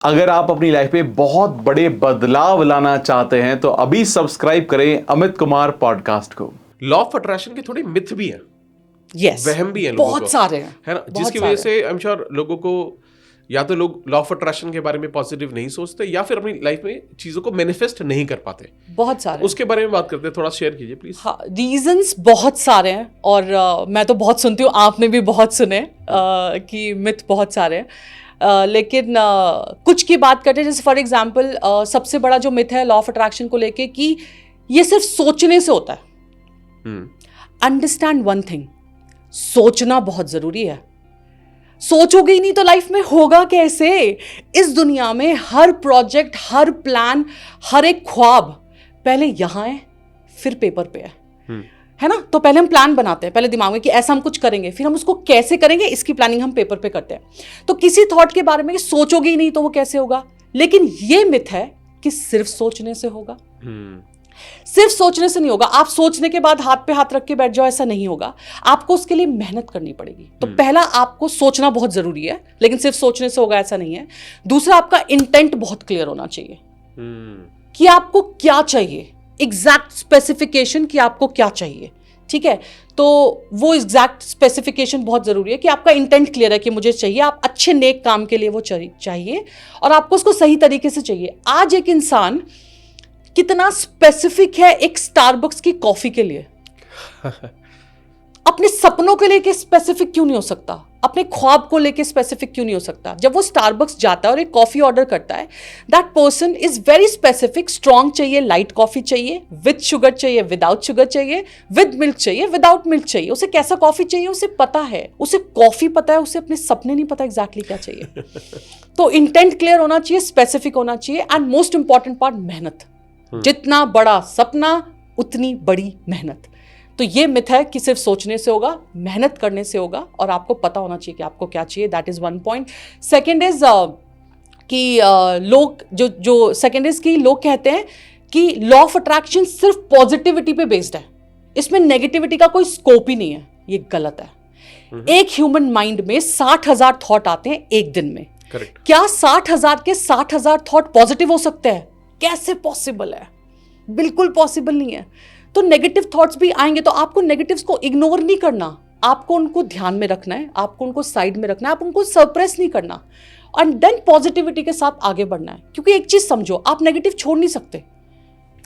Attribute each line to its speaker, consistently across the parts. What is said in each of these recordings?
Speaker 1: अगर आप अपनी लाइफ में बहुत बड़े बदलाव लाना चाहते हैं तो अभी सब्सक्राइब करें अमित कुमार पॉडकास्ट को।
Speaker 2: लॉ ऑफ अट्रैक्शन के थोड़े मिथ भी हैं,
Speaker 3: यस,
Speaker 2: वहम भी है लोगों
Speaker 3: बहुत
Speaker 2: को,
Speaker 3: सारे हैं,
Speaker 2: है ना, जिसकी वजह से आई एम श्योर लोगों को या तो लोग लॉ ऑफ अट्रैक्शन के बारे में पॉजिटिव नहीं सोचते या फिर अपनी लाइफ में चीजों को मैनिफेस्ट नहीं कर पाते।
Speaker 3: बहुत सारे
Speaker 2: उसके बारे में बात करते हैं, थोड़ा शेयर कीजिए प्लीज।
Speaker 3: हाँ, रीजंस बहुत सारे हैं और मैं तो बहुत सुनती हूँ, आपने भी बहुत सुने कि मिथ बहुत सारे हैं, लेकिन कुछ की बात करते हैं। जैसे फॉर एग्जांपल सबसे बड़ा जो मिथ है लॉ ऑफ अट्रैक्शन को लेके कि ये सिर्फ सोचने से होता है। अंडरस्टैंड वन थिंग, सोचना बहुत जरूरी है। सोचोगे ही नहीं तो लाइफ में होगा कैसे? इस दुनिया में हर प्रोजेक्ट, हर प्लान, हर एक ख्वाब पहले यहां है फिर पेपर पे है ना। तो पहले हम प्लान बनाते हैं, पहले दिमाग में कि ऐसा हम कुछ करेंगे, फिर हम उसको कैसे करेंगे इसकी प्लानिंग हम पेपर पे करते हैं। तो किसी थॉट के बारे में सोचोगे ही नहीं तो वो कैसे होगा? लेकिन ये मिथ है कि सिर्फ सोचने से होगा। सिर्फ सोचने से नहीं होगा। आप सोचने के बाद हाथ पे हाथ रख के बैठ जाओ, ऐसा नहीं होगा। आपको उसके लिए मेहनत करनी पड़ेगी। तो पहला, आपको सोचना बहुत जरूरी है, लेकिन सिर्फ सोचने से होगा ऐसा नहीं है। दूसरा, आपका इंटेंट बहुत क्लियर होना चाहिए कि आपको क्या चाहिए, एग्जैक्ट स्पेसिफिकेशन कि आपको क्या चाहिए। ठीक है, तो वो एग्जैक्ट स्पेसिफिकेशन बहुत जरूरी है कि आपका इंटेंट क्लियर है कि मुझे चाहिए, आप अच्छे नेक काम के लिए वो चाहिए और आपको उसको सही तरीके से चाहिए। आज एक इंसान कितना स्पेसिफिक है एक स्टारबक्स की कॉफी के लिए, अपने सपनों के लिए स्पेसिफिक क्यों नहीं हो सकता? अपने ख्वाब को लेके स्पेसिफिक क्यों नहीं हो सकता? जब वो स्टारबक्स जाता है और एक कॉफी ऑर्डर करता है, that person is very specific. Strong चाहिए, लाइट कॉफी चाहिए, विद शुगर चाहिए, विदाउट शुगर चाहिए, विद मिल्क चाहिए, विदाउट मिल्क चाहिए। उसे कैसा कॉफी चाहिए उसे पता है, उसे कॉफी पता है, उसे अपने सपने नहीं पता एग्जैक्टली क्या चाहिए। तो इंटेंट क्लियर होना चाहिए, स्पेसिफिक होना चाहिए, एंड मोस्ट इंपॉर्टेंट पार्ट, मेहनत। जितना बड़ा सपना उतनी बड़ी मेहनत। तो ये मिथ है कि सिर्फ सोचने से होगा, मेहनत करने से होगा और आपको पता होना चाहिए कि आपको क्या चाहिए। That is one point. Second is कि लोग जो सेकेंड इज कि लोग कहते हैं कि लॉ ऑफ अट्रैक्शन सिर्फ पॉजिटिविटी पे बेस्ड है, इसमें नेगेटिविटी का कोई स्कोप ही नहीं है। ये गलत है। एक ह्यूमन माइंड में 60,000 थॉट आते हैं एक दिन में।
Speaker 2: Correct.
Speaker 3: क्या 60,000 के 60,000 थॉट पॉजिटिव हो सकते हैं? कैसे पॉसिबल है? बिल्कुल पॉसिबल नहीं है। तो नेगेटिव थॉट्स भी आएंगे, तो आपको नेगेटिव्स को इग्नोर नहीं करना, आपको उनको ध्यान में रखना है, आपको उनको साइड में रखना है, आप उनको सरप्रेस नहीं करना और देन पॉजिटिविटी के साथ आगे बढ़ना है। क्योंकि एक चीज समझो, आप नेगेटिव छोड़ नहीं सकते।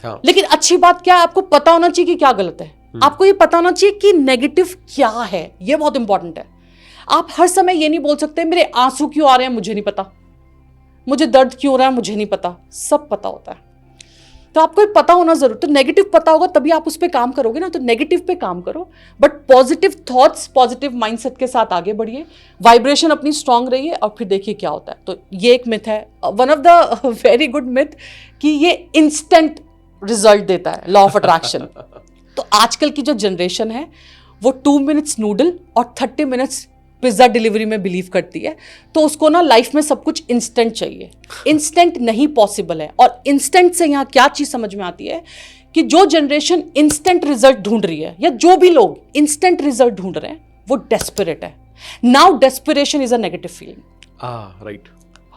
Speaker 3: हाँ। लेकिन अच्छी बात क्या है, आपको पता होना चाहिए कि क्या गलत है। आपको ये पता होना चाहिए कि नेगेटिव क्या है, ये बहुत इंपॉर्टेंट है। आप हर समय ये नहीं बोल सकते मेरे आंसू क्यों आ रहे हैं मुझे नहीं पता, मुझे दर्द क्यों हो रहा है मुझे नहीं पता। सब पता होता है, तो आपको ये पता होना जरूर। तो नेगेटिव पता होगा तभी आप उस पर काम करोगे ना। तो नेगेटिव पे काम करो, but positive thoughts, positive mindset के साथ आगे बढ़िए, वाइब्रेशन अपनी स्ट्रांग रहिए और फिर देखिए क्या होता है। तो ये एक मिथ है, one of the very good myth, कि ये इंस्टेंट रिजल्ट देता है लॉ ऑफ अट्रैक्शन। तो आजकल की जो जनरेशन है वो 2 मिनट्स नूडल और 30 मिनट्स पिज्जा डिलीवरी में बिलीव करती है। तो उसको ना लाइफ में सब कुछ इंस्टेंट चाहिए। इंस्टेंट नहीं पॉसिबल है। और इंस्टेंट से यहाँ क्या चीज समझ में आती है कि जो जनरेशन इंस्टेंट रिजल्ट ढूंढ रही है या जो भी लोग इंस्टेंट रिजल्ट ढूंढ रहे हैं वो डेस्परेट है। Now desperation is a negative feeling.
Speaker 2: Right.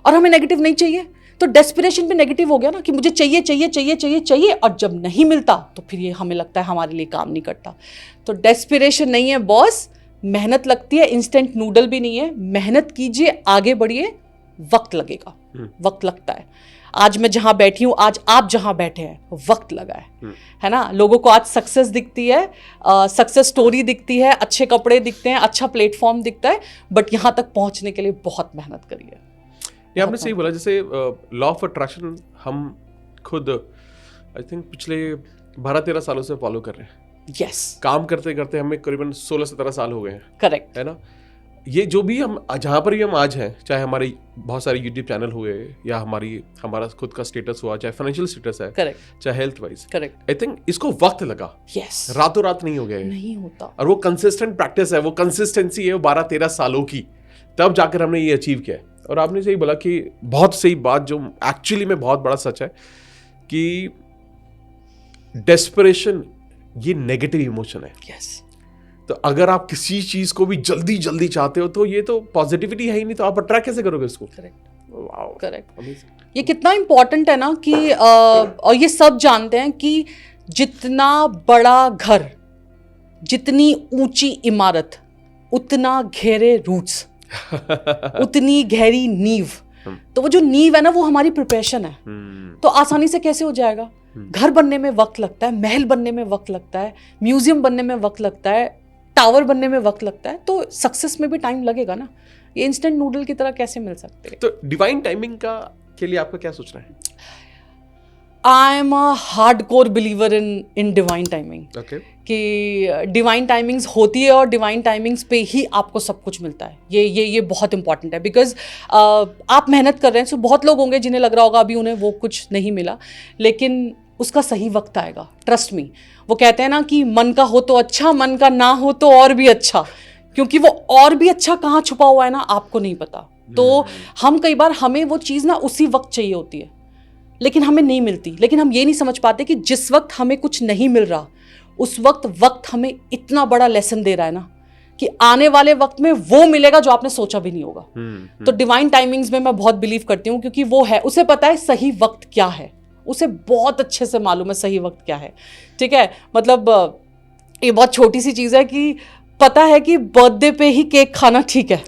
Speaker 3: और हमें नेगेटिव नहीं चाहिए, तो डेस्परेशन भी नेगेटिव हो गया ना, कि मुझे चाहिए चाहिए चाहिए चाहिए चाहिए, और जब नहीं मिलता तो फिर ये हमें लगता है हमारे लिए काम नहीं करता। तो डेस्परेशन नहीं है बॉस, मेहनत लगती है। इंस्टेंट नूडल भी नहीं है, मेहनत कीजिए, आगे बढ़िए, वक्त लगेगा। वक्त लगता है। आज मैं जहां बैठी हूं, आज आप जहां बैठे हैं, वक्त लगा है ना। लोगों को आज सक्सेस दिखती है, सक्सेस स्टोरी दिखती है, अच्छे कपड़े दिखते हैं, अच्छा प्लेटफॉर्म दिखता है, बट यहां तक पहुंचने के लिए बहुत मेहनत करिए।
Speaker 2: ये आपने सही बोला। जैसे लॉ ऑफ अट्रैक्शन हम खुद आई थिंक पिछले 12-13 सालों से फॉलो कर रहे हैं।
Speaker 3: Yes.
Speaker 2: काम करते करते हमें करीबन 16-17 साल हो गए हैं।
Speaker 3: करेक्ट
Speaker 2: है ना। ये जो भी हम जहाँ पर भी हम आज हैं, चाहे हमारे बहुत सारे यूट्यूब चैनल हुए या हमारा खुद का स्टेटस हुआ, चाहे फाइनेंशियल स्टेटस है, करेक्ट, चाहे health wise, correct, I think इसको वक्त लगा।
Speaker 3: yes.
Speaker 2: रातों रात नहीं हो गया,
Speaker 3: नहीं होता।
Speaker 2: और वो कंसिस्टेंट प्रैक्टिस है, वो कंसिस्टेंसी है, वो 12-13 सालों की, तब जाकर हमने ये अचीव किया है। और आपने सही बोला कि बहुत सही बात, जो एक्चुअली में बहुत बड़ा सच है, कि डेस्परेशन ये नेगेटिव इमोशन है।
Speaker 3: yes.
Speaker 2: तो अगर आप किसी चीज को भी जल्दी जल्दी चाहते हो तो ये तो पॉजिटिविटी है ही नहीं, तो आप अट्रैक्ट कैसे करोगे इसको?
Speaker 3: करेक्ट।
Speaker 2: Wow,
Speaker 3: correct.
Speaker 2: अमेजिंग।
Speaker 3: ये कितना इम्पोर्टेंट है ना कि और ये सब जानते हैं कि जितना बड़ा घर, जितनी ऊंची इमारत, उतना घेरे रूट्स, उतनी गहरी नींव। तो वो जो नींव है ना, वो हमारी प्रिपरेशन है। तो आसानी से कैसे हो जाएगा? घर बनने में वक्त लगता है, महल बनने में वक्त लगता है, म्यूजियम बनने में वक्त लगता है, टावर बनने में वक्त लगता है, तो सक्सेस में भी टाइम लगेगा ना। ये इंस्टेंट नूडल की तरह कैसे मिल सकते हैं?
Speaker 2: तो डिवाइन टाइमिंग का के लिए आपका क्या सोचना है?
Speaker 3: I am a hardcore believer in divine timing.
Speaker 2: Okay.
Speaker 3: कि डिवाइन टाइमिंग्स होती है और डिवाइन टाइमिंग्स पे ही आपको सब कुछ मिलता है। ये बहुत इंपॉर्टेंट है, बिकॉज आप मेहनत कर रहे हैं। सो बहुत लोग होंगे जिन्हें लग रहा होगा अभी उन्हें वो कुछ नहीं मिला, लेकिन उसका सही वक्त आएगा, ट्रस्ट मी। वो कहते हैं ना कि मन का हो तो अच्छा, मन का ना हो तो और भी अच्छा, क्योंकि वो और भी अच्छा कहाँ छुपा हुआ है ना, आपको नहीं पता। तो हम कई बार हमें वो चीज़ ना उसी वक्त चाहिए होती है, लेकिन हमें नहीं मिलती। लेकिन हम ये नहीं समझ पाते कि जिस वक्त हमें कुछ नहीं मिल रहा, उस वक्त हमें इतना बड़ा लेसन दे रहा है ना, कि आने वाले वक्त में वो मिलेगा जो आपने सोचा भी नहीं होगा। तो डिवाइन टाइमिंग्स में मैं बहुत बिलीव करती हूँ, क्योंकि वो है, उसे पता है सही वक्त क्या है, उसे बहुत अच्छे से मालूम है सही वक्त क्या है। ठीक है, मतलब ये बहुत छोटी सी चीज़ है कि पता है कि बर्थडे पे ही केक खाना ठीक है,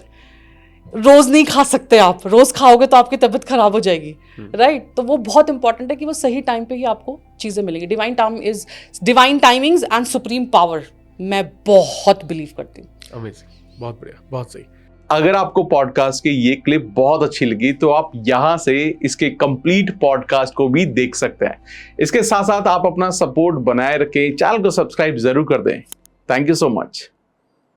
Speaker 3: रोज नहीं खा सकते आप, रोज खाओगे तो आपकी तबीयत खराब हो जाएगी, राइट? तो वो बहुत इंपॉर्टेंट है कि वो सही टाइम पे ही आपको चीज़ें मिलेंगी। Divine timings and supreme power, मैं बहुत बिलीव करती हूँ।
Speaker 2: अमेजिंग, बहुत बढ़िया, बहुत सही।
Speaker 1: अगर आपको पॉडकास्ट की ये क्लिप बहुत अच्छी लगी तो आप यहाँ से इसके कंप्लीट पॉडकास्ट को भी देख सकते हैं। इसके साथ साथ आप अपना सपोर्ट बनाए रखें, चैनल को सब्सक्राइब जरूर कर दें। Thank you so much.